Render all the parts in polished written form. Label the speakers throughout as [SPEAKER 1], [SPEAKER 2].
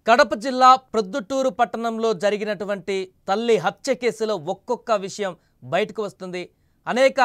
[SPEAKER 1] కడప జిల్లా ప్రొద్దుటూరు పట్టణంలో జరిగినటువంటి తల్లి హత్య కేసులో ఒక్కొక్క విషయం బయటకు వస్తుంది. అనేక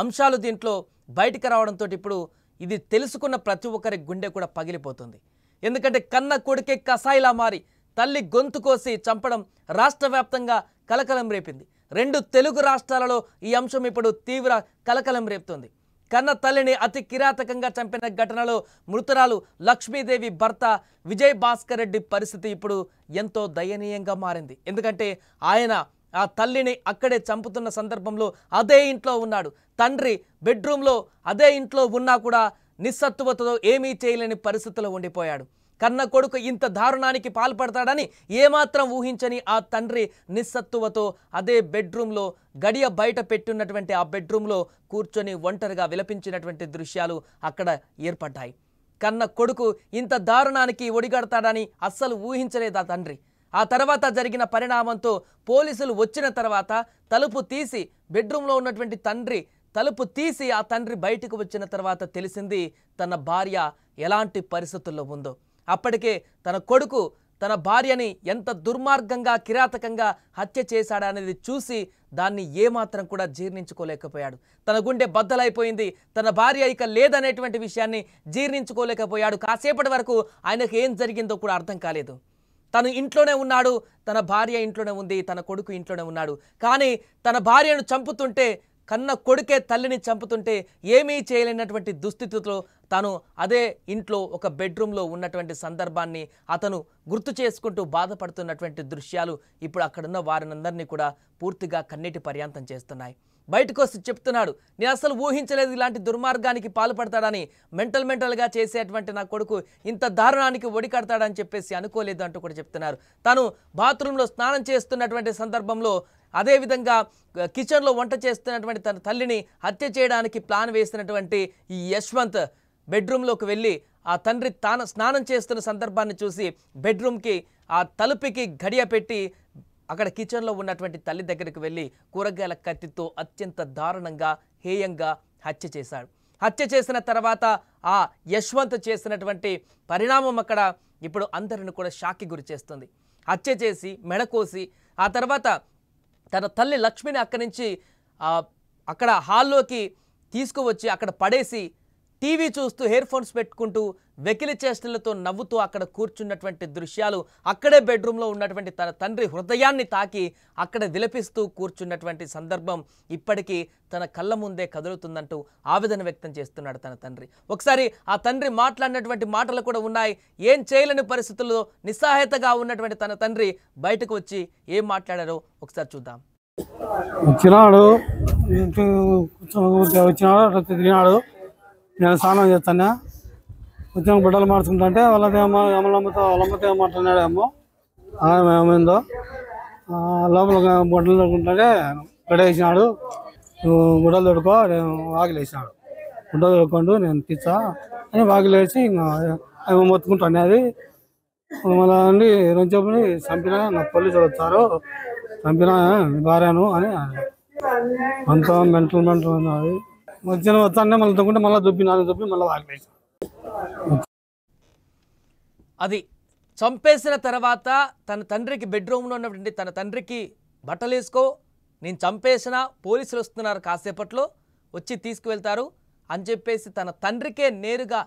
[SPEAKER 1] అంశాలు దీంట్లో బయటకు రావడంతో ఇప్పుడు ఇది తెలుసుకున్న ప్రతి ఒక్కరి గుండె కూడా పగిలిపోతుంది. ఎందుకంటే కన్న కొడుకే కసాయిలా మారి తల్లి గొంతు కోసి చంపడం రాష్ట్ర వ్యాప్తంగా కలకలం రేపింది. రెండు తెలుగు రాష్ట్రాలలో ఈ అంశం ఇప్పుడు తీవ్ర కలకలం రేపుతుంది. కన్న తల్లిని అతి కిరాతకంగా చంపిన ఘటనలో మృతురాలు లక్ష్మీదేవి భర్త విజయ్ భాస్కర్ రెడ్డి పరిస్థితి ఇప్పుడు ఎంతో దయనీయంగా మారింది. ఎందుకంటే ఆయన ఆ తల్లిని అక్కడే చంపుతున్న సందర్భంలో అదే ఇంట్లో ఉన్నాడు. తండ్రి బెడ్రూమ్లో అదే ఇంట్లో ఉన్నా కూడా నిస్సత్తువతో ఏమీ చేయలేని పరిస్థితిలో ఉండిపోయాడు. కన్న కొడుకు ఇంత దారుణానికి పాల్పడతాడని ఏమాత్రం ఊహించని ఆ తండ్రి నిస్సత్తువతో అదే బెడ్రూమ్లో గడియ బయట పెట్టున్నటువంటి ఆ బెడ్రూమ్లో కూర్చొని ఒంటరిగా విలపించినటువంటి దృశ్యాలు అక్కడ ఏర్పడ్డాయి. కన్న కొడుకు ఇంత దారుణానికి ఒడిగడతాడని అస్సలు ఊహించలేదు ఆ తండ్రి. ఆ తర్వాత జరిగిన పరిణామంతో పోలీసులు వచ్చిన తర్వాత తలుపు తీసి బెడ్రూమ్లో ఉన్నటువంటి తండ్రి తలుపు తీసి ఆ తండ్రి బయటకు వచ్చిన తర్వాత తెలిసింది తన భార్య ఎలాంటి పరిస్థితుల్లో ఉందో. అప్పటికే తన కొడుకు తన భార్యని ఎంత దుర్మార్గంగా కిరాతకంగా హత్య చేశాడనేది చూసి దాన్ని ఏమాత్రం కూడా జీర్ణించుకోలేకపోయాడు. తన గుండె బద్దలైపోయింది. తన భార్య ఇక లేదనేటువంటి విషయాన్ని జీర్ణించుకోలేకపోయాడు. కాసేపటి వరకు ఆయనకు ఏం జరిగిందో కూడా అర్థం కాలేదు. తను ఇంట్లోనే ఉన్నాడు, తన భార్య ఇంట్లోనే ఉంది, తన కొడుకు ఇంట్లోనే ఉన్నాడు. కానీ తన భార్యను చంపుతుంటే, కన్న కొడుకే తల్లిని చంపుతుంటే ఏమీ చేయలేనటువంటి దుస్థితిలో తాను అదే ఇంట్లో ఒక బెడ్రూమ్లో ఉన్నటువంటి సందర్భాన్ని అతను గుర్తు చేసుకుంటూ బాధపడుతున్నటువంటి దృశ్యాలు ఇప్పుడు అక్కడున్న వారినందరినీ కూడా పూర్తిగా కన్నీటి పర్యాంతం చేస్తున్నాయి. బయటకు వచ్చి చెప్తున్నాడు, నేను అసలు ఊహించలేదు ఇలాంటి దుర్మార్గానికి పాల్పడతాడని. మెంటల్గా చేసేటువంటి నా కొడుకు ఇంత దారుణానికి ఒడికడతాడని చెప్పేసి అనుకోలేదు అంటూ కూడా చెప్తున్నారు. తను బాత్రూంలో స్నానం చేస్తున్నటువంటి సందర్భంలో అదేవిధంగా కిచెన్లో వంట చేస్తున్నటువంటి తన తల్లిని హత్య చేయడానికి ప్లాన్ వేసినటువంటి ఈ యశ్వంత్ బెడ్రూమ్లోకి వెళ్ళి ఆ తండ్రి తాను స్నానం చేస్తున్న సందర్భాన్ని చూసి బెడ్రూమ్కి ఆ తలుపుకి గడియ పెట్టి అక్కడ కిచెన్లో ఉన్నటువంటి తల్లి దగ్గరికి వెళ్ళి కూరగాయల కత్తితో అత్యంత దారుణంగా హేయంగా హత్య చేశాడు. హత్య చేసిన తర్వాత ఆ యశ్వంత్ చేసినటువంటి పరిణామం అక్కడ ఇప్పుడు అందరిని కూడా షాక్కి గురి చేస్తుంది. హత్య చేసి మెడకోసి ఆ తర్వాత తన తల్లి లక్ష్మిని అక్కడి నుంచి అక్కడ హాల్లోకి తీసుకువచ్చి అక్కడ పడేసి టీవీ చూస్తూ ఇయర్ ఫోన్స్ పెట్టుకుంటూ వెకిలి చేష్టలతో నవ్వుతూ అక్కడ కూర్చున్నటువంటి దృశ్యాలు, అక్కడే బెడ్రూమ్లో ఉన్నటువంటి తన తండ్రి హృదయాన్ని తాకి అక్కడ విలపిస్తూ కూర్చున్నటువంటి సందర్భం ఇప్పటికీ తన కళ్ళ ముందే కదులుతుందంటూ ఆవేదన వ్యక్తం చేస్తున్నాడు తన తండ్రి. ఒకసారి ఆ తండ్రి మాట్లాడినటువంటి మాటలు కూడా ఉన్నాయి. ఏం చేయలేని పరిస్థితుల్లో నిస్సహాయతగా ఉన్నటువంటి తన తండ్రి బయటకు వచ్చి ఏం మాట్లాడారో ఒకసారి చూద్దాం.
[SPEAKER 2] వచ్చినాడు నేను స్నానం చేస్తాను. ఉద్యోగం బిడ్డలు మార్చుకుంటుంటే వాళ్ళదేమో వాళ్ళమ్మతో ఏమంటున్నాడేమో ఏమైందో లోపల బుడ్డలు తొడుకుంటుంటే గడేసినాడు. గుడ్డలు తొడుకో వాకిలు వేసినాడు. గుడ్డలు తొడుకోండు నేను తీసా అని వాకిలు వేసి ఇంకా మొత్తుకుంటాను. అది మళ్ళీ అండి రోజుని చంపినా నా పోలీసులు వచ్చారు, చంపినా భార్యను అని అంతా మెంటల్ ఉన్నది. వచ్చిన వస్తానే మళ్ళీ తొక్కుంటే మళ్ళీ దుబ్బి మళ్ళీ వాకిలేసి
[SPEAKER 1] అది చంపేసిన తర్వాత తన తండ్రికి బెడ్రూమ్లో ఉన్నటువంటి తన తండ్రికి బట్టలు వేసుకో, నేను చంపేసిన పోలీసులు వస్తున్నారు, కాసేపట్లో వచ్చి తీసుకువెళ్తారు అని చెప్పేసి తన తండ్రికే నేరుగా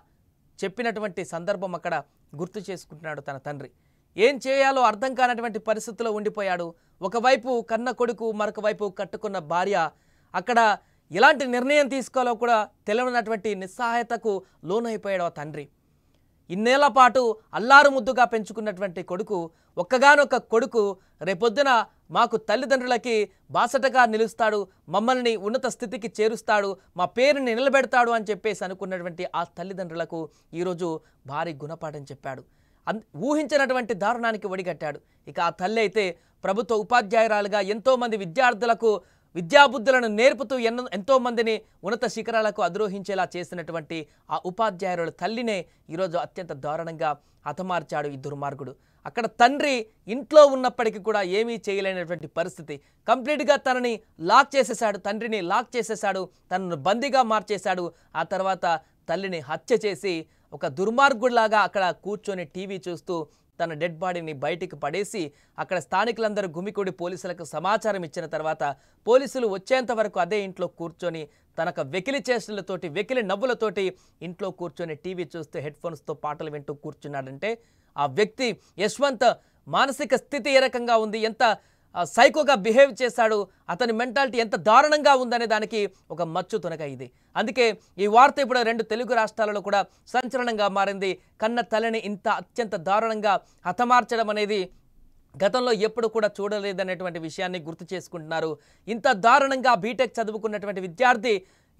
[SPEAKER 1] చెప్పినటువంటి సందర్భం అక్కడ గుర్తు చేసుకుంటున్నాడు తన తండ్రి. ఏం చేయాలో అర్థం కానటువంటి పరిస్థితిలో ఉండిపోయాడు. ఒకవైపు కన్న కొడుకు, మరొక వైపు కట్టుకున్న భార్య. అక్కడ ఎలాంటి నిర్ణయం తీసుకోవాలో కూడా తెలియనటువంటి నిస్సహాయతకు లోనైపోయాడు ఆ తండ్రి. ఇన్నేళ్ల పాటు అల్లారు ముద్దుగా పెంచుకున్నటువంటి కొడుకు, ఒక్కగానొక్క కొడుకు రేపొద్దున మాకు తల్లిదండ్రులకి బాసటగా నిలుస్తాడు, మమ్మల్ని ఉన్నత స్థితికి చేరుస్తాడు, మా పేరుని నిలబెడతాడు అని చెప్పేసి అనుకున్నటువంటి ఆ తల్లిదండ్రులకు ఈరోజు భారీ గుణపాఠం చెప్పాడు. ఊహించినటువంటి దారుణానికి ఒడిగట్టాడు. ఇక ఆ తల్లి అయితే ప్రభుత్వ ఉపాధ్యాయురాలుగా ఎంతోమంది విద్యార్థులకు విద్యాబుద్ధులను నేర్పుతూ ఎంతోమందిని ఉన్నత శిఖరాలకు అధిరోహించేలా చేసినటువంటి ఆ ఉపాధ్యాయుల తల్లినే ఈరోజు అత్యంత దారుణంగా హతమార్చాడు ఈ దుర్మార్గుడు. అక్కడ తండ్రి ఇంట్లో ఉన్నప్పటికీ కూడా ఏమీ చేయలేనటువంటి పరిస్థితి. కంప్లీట్గా తనని లాక్ చేసేశాడు, తండ్రిని లాక్ చేసేశాడు, తనను బందీగా మార్చేశాడు. ఆ తర్వాత తల్లిని హత్య చేసి ఒక దుర్మార్గుడిలాగా అక్కడ కూర్చొని టీవీ చూస్తూ తన డెడ్ బాడీని బయటికి పడేసి అక్కడ స్థానికులందరూ గుమికూడి పోలీసులకు సమాచారం ఇచ్చిన తర్వాత పోలీసులు వచ్చేంత వరకు అదే ఇంట్లో కూర్చొని తనకు వెకిలి చేష్టలతోటి వెకిలి నవ్వులతోటి ఇంట్లో కూర్చొని టీవీ చూస్తూ హెడ్ ఫోన్స్తో పాటలు వింటూ కూర్చున్నాడంటే ఆ వ్యక్తి యశ్వంత్ మానసిక స్థితి ఏ రకంగా ఉంది, ఎంత సైకోగా బిహేవ్ చేశాడు, అతని మెంటాలిటీ ఎంత దారుణంగా ఉందనే దానికి ఒక మచ్చు తునక ఇది. అందుకే ఈ వార్త ఇప్పుడు 2 తెలుగు రాష్ట్రాలలో కూడా సంచలనంగా మారింది. కన్న తల్లిని ఇంత అత్యంత దారుణంగా హతమార్చడం అనేది గతంలో ఎప్పుడు కూడా చూడలేదనేటువంటి విషయాన్ని గుర్తు చేసుకుంటున్నారు. ఇంత దారుణంగా బీటెక్ చదువుకున్నటువంటి విద్యార్థి,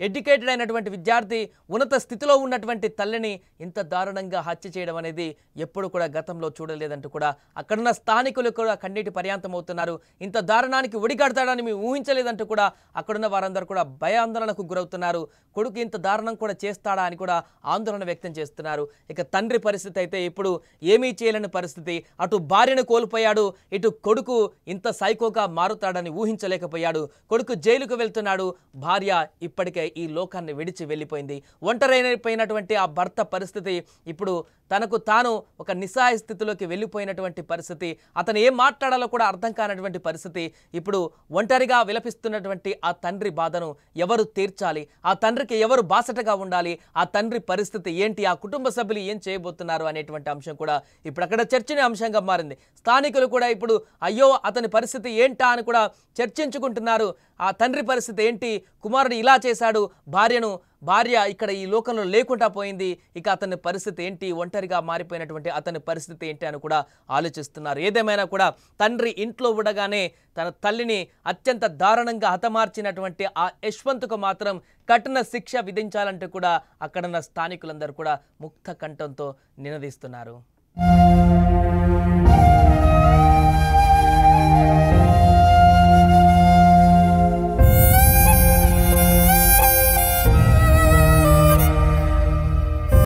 [SPEAKER 1] ఎడ్యుకేటెడ్ అయినటువంటి విద్యార్థి, ఉన్నత స్థితిలో ఉన్నటువంటి తల్లిని ఇంత దారుణంగా హత్య చేయడం అనేది ఎప్పుడు కూడా గతంలో చూడలేదంటూ కూడా అక్కడున్న స్థానికులు కూడా కన్నీటి పర్యాంతం అవుతున్నారు. ఇంత దారుణానికి ఒడిగడతాడని మేము ఊహించలేదంటూ కూడా అక్కడున్న వారందరూ కూడా భయాందోళనకు గురవుతున్నారు. కొడుకు ఇంత దారుణం కూడా చేస్తాడా అని కూడా ఆందోళన వ్యక్తం చేస్తున్నారు. ఇక తండ్రి పరిస్థితి అయితే ఇప్పుడు ఏమీ చేయలేని పరిస్థితి. అటు భార్యను కోల్పోయాడు, ఇటు కొడుకు ఇంత సైకోగా మారుతాడని ఊహించలేకపోయాడు. కొడుకు జైలుకు వెళ్తున్నాడు, భార్య ఇప్పటికే ఈ లోకాన్ని విడిచి వెళ్ళిపోయింది. ఒంటరైపోయినటువంటి ఆ భర్త పరిస్థితి ఇప్పుడు తనకు తాను ఒక నిస్సహాయ స్థితిలోకి వెళ్ళిపోయినటువంటి పరిస్థితి. అతను ఏం మాట్లాడాలో కూడా అర్థం కానటువంటి పరిస్థితి. ఇప్పుడు ఒంటరిగా విలపిస్తున్నటువంటి ఆ తండ్రి బాధను ఎవరు తీర్చాలి, ఆ తండ్రికి ఎవరు బాసటగా ఉండాలి, ఆ తండ్రి పరిస్థితి ఏంటి, ఆ కుటుంబ సభ్యులు ఏం చేయబోతున్నారు అనేటువంటి అంశం కూడా ఇప్పుడు అక్కడ చర్చనీయాంశంగా మారింది. స్థానికులు కూడా ఇప్పుడు అయ్యో అతని పరిస్థితి ఏంటా అని కూడా చర్చించుకుంటున్నారు. ఆ తండ్రి పరిస్థితి ఏంటి, కుమారుడు ఇలా చేశాడు, భార్య ఇక్కడ ఈ లోకంలో లేకుండా పోయింది, ఇక అతని పరిస్థితి ఏంటి, ఒంటరిగా మారిపోయినటువంటి అతని పరిస్థితి ఏంటి అని కూడా ఆలోచిస్తున్నారు. ఏదేమైనా కూడా తండ్రి ఇంట్లో ఉండగానే తన తల్లిని అత్యంత దారుణంగా హతమార్చినటువంటి ఆ యశ్వంత్కు మాత్రం కఠిన శిక్ష విధించాలంటూ కూడా అక్కడున్న స్థానికులందరూ కూడా ముక్త కంఠంతో నినదిస్తున్నారు.